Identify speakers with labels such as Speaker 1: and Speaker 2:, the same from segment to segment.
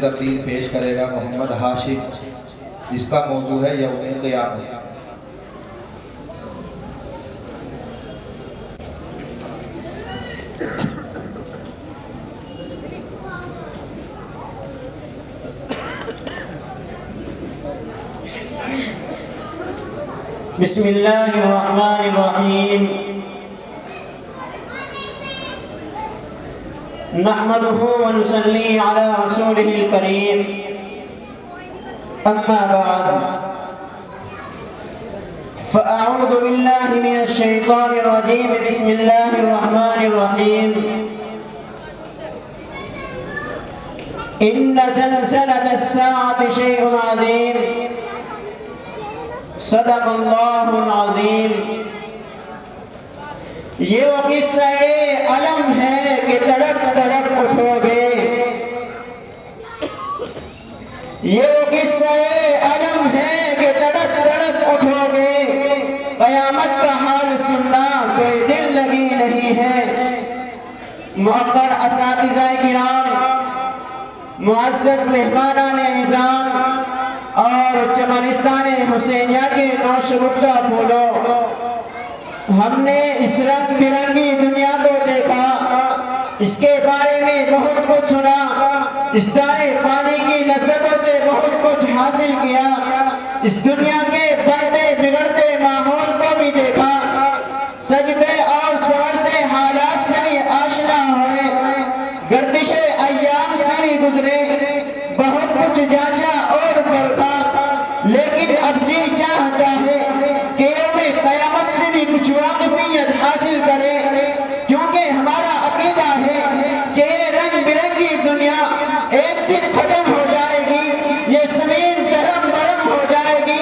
Speaker 1: تقریر پیش کرے گا محمد ہاشم، جس کا موضوع ہے یوم قیامت۔
Speaker 2: بسم اللہ الرحمن الرحیم، نحمده ونصلي على رسوله الكريم، اما بعد فاعوذ باللہ من الشیطان الرجیم، بسم اللہ الرحمن الرحیم، ان زلزلة الساعة شیء عظیم، صدق اللہ العظیم۔ یہ وہ قصہ علم ہے کہ تڑپ تڑپ اٹھو گے، یہ وہ قصہ علم ہے کہ تڑپ تڑپ اٹھو گے، قیامت کا حال سننا کوئی دل لگی نہیں ہے۔ محترم اساتذہ کرام، معزز مہمانان نظام اور چمنستان حسینیہ کے نوشگفتہ پھولوں، ہم نے اس رنگ برنگی دنیا کو دیکھا، اس کے بارے میں بہت کچھ سنا، اس دار فانی کی لذتوں سے بہت کچھ حاصل کیا، اس دنیا کے بڑھتے بگڑتے ماحول کو بھی دیکھا، سجدے اور سورتے حالات سے بھی آشنا ہوئے، گردش ایام سے بھی گزرے، بہت کچھ جانچا اور پرکھا، لیکن اب جی چاہتا ہے کہ یوم قیامت سے بھی کچھ واقفیت حاصل کرے، کیونکہ ہمارا عقیدہ ہے کہ یہ رنگ برنگی دنیا ایک دن ختم ہو جائے گی، یہ زمین گرم گرم ہو جائے گی،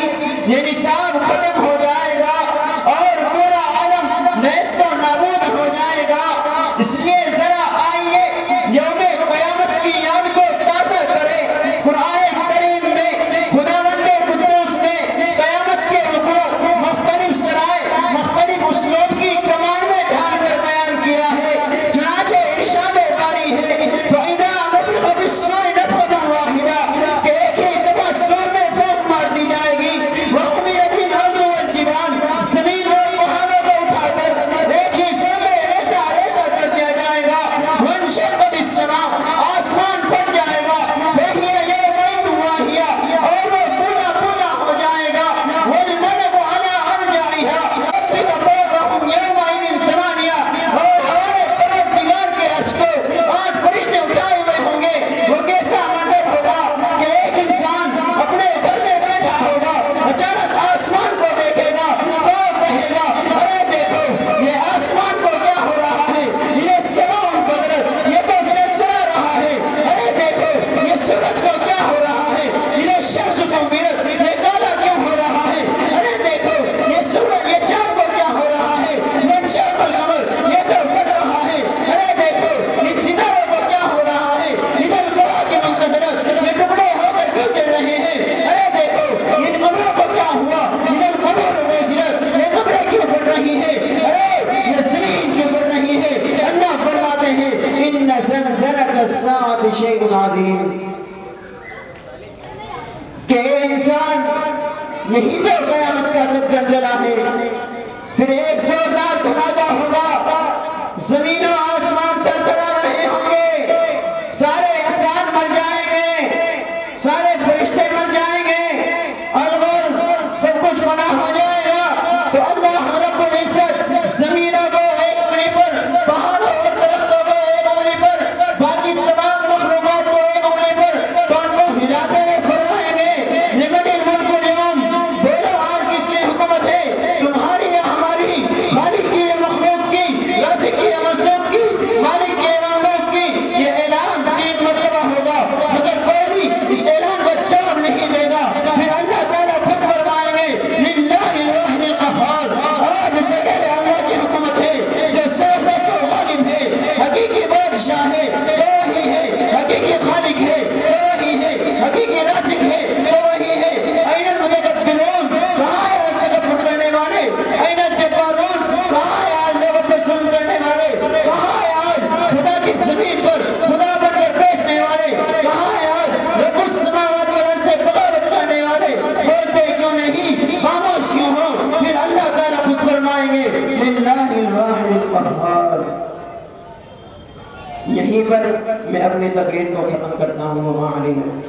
Speaker 2: یہ نصاب ختم ہو جائے گا اور پورا عالم نیست و نابود ہو جائے گا۔ اس لیے ذرا آئیے یوم قیامت کی یاد کو تازہ کرے۔ قرآن کریم میں خداوند قدوس نے قیامت کے وقوع مختلف سرائے مختلف اسلوب کی کمان میں ڈھال کر بیان کیا ہے، چنانچہ ارشاد باری ہے فَإِذَا نُفِخَ فِي الصُّورِ نَفْخَةٌ وَاحِدَةٌ، کہ ایک ہی دفعہ سور میں پھونک مار دی جائے گی، وَحُمِلَتِ الْأَرْضُ وَالْجِبَالُ، زمین اور پہاڑوں کو اٹھا کر ایک ہی سور میں ایسا ایسا کر دیا جائے گا، وَانشَقَّتِ السَّمَاءُ، آسمان پھٹ جائے گا، وَهِيَ يَوْمَئِذٍ وَاهِيَةٌ، اور وہ پورا پورا ہو جائے گا، وَالْمَلَكُ عَلَىٰ أَرْجَائِهَا، رَبِّكَ فَوْقَهُمْ يَوْمَئِذٍ ثَمَانِيَةٌ، اور ہمارے پروردگار کے عرش کو 8 فرشتے اٹھائے ہوئے ہوں گے۔ وہ کیسا منظر ہوگا کہ ایک انسان اپنے گھر میں بیٹھا ہوگا، اچانک آسمان کو دیکھے گا تو کہے گا ارے دیکھو یہ آسمان کو کیا ہو رہا ہے، یہ سماء انفطرت، یہ تو چرچرا رہا ہے، ارے دیکھو یہ سورج کو کیا ہو رہا ہے، یہ شمس کنورت، یہ کالا کیوں ہو رہا ہے، ارے دیکھو یہ سورج یہ چاند کو کیا ہو رہا ہے، یہ انشق القمر، یہ تو پھٹ رہا ہے، ارے دیکھو ان ستاروں کو کیا ہو رہا ہے، ادھر گواہ کی منتظرت، یہ ٹکڑے ہو کر کیوں چل رہے ہیں، ارے دیکھو ان قبروں کو کیا ہوا، ادھر قبر و زینت، یہ قبریں کیوں پھٹ رہی ہیں، ارے یہ زمین کیوں پھٹ رہی ہے۔ اللہ فرماتے ہیں ان زلزلۃ الساعۃ شیء عظیم، کہ انسان یہی تو قیامت کا سب زلزلہ ہے، پھر ایک زوردار دھماکہ ہوگا، زمین و آسمان سرکرا رہے ہوں گے، سارے انسان مر جائیں گے، سارے فرشتے مر جائیں گے، اور سب کچھ فنا ہو جائے گا، تو اللہ رب العزت زمینوں کو ایک انگلی پر، پہاڑوں اور درختوں کو ایک انگلی پر، باقی تمام مخلوقات کو ایک انگلی پر، تو ان کو ہلاتے ہوئے فرمائیں گے لمن الملک اليوم، بولو آج کس کی حکومت ہے، تمہاری یا ہماری، خالق کی یا مخلوق کی، رازق کی یا مرزوق کی، یہیں پر میں اپنی تقریر کو ختم کرتا ہوں. وما علینا.